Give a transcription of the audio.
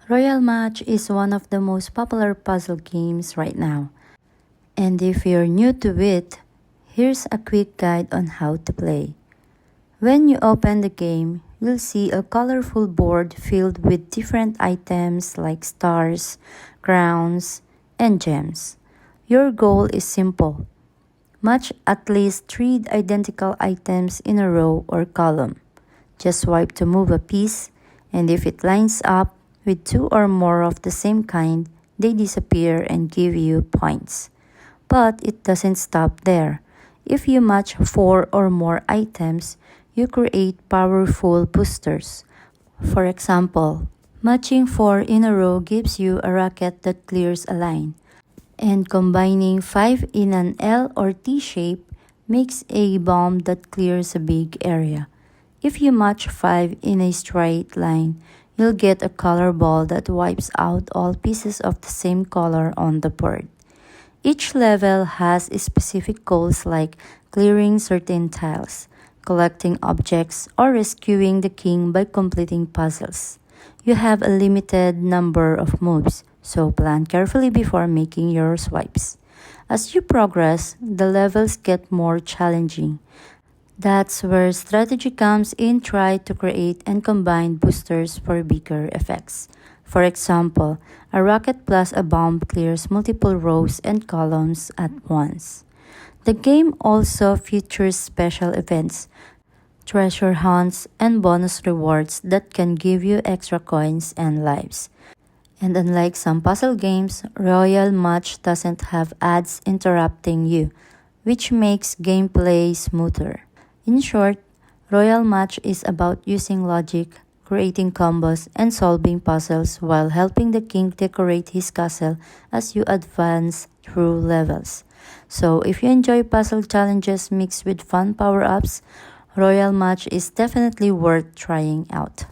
Royal Match is one of the most popular puzzle games right now. And if you're new to it, here's a quick guide on how to play. When you open the game, you'll see a colorful board filled with different items like stars, crowns, and gems. Your goal is simple. Match at least 3 identical items in a row or column. Just swipe to move a piece, and if it lines up with 2 or more of the same kind, they disappear and give you points. But it doesn't stop there. If you match 4 or more items, you create powerful boosters. For example, matching 4 in a row gives you a rocket that clears a line, and combining 5 in an L or T shape makes a bomb that clears a big area. If you match 5 in a straight line, you'll get a color ball that wipes out all pieces of the same color on the board. Each level has specific goals like clearing certain tiles, collecting objects, or rescuing the king by completing puzzles. You have a limited number of moves, so plan carefully before making your swipes. As you progress, the levels get more challenging. That's where strategy comes in. Try to create and combine boosters for bigger effects. For example, a rocket plus a bomb clears multiple rows and columns at once. The game also features special events, treasure hunts, and bonus rewards that can give you extra coins and lives. And unlike some puzzle games, Royal Match doesn't have ads interrupting you, which makes gameplay smoother. In short, Royal Match is about using logic, creating combos, and solving puzzles while helping the king decorate his castle as you advance through levels. So if you enjoy puzzle challenges mixed with fun power-ups, Royal Match is definitely worth trying out.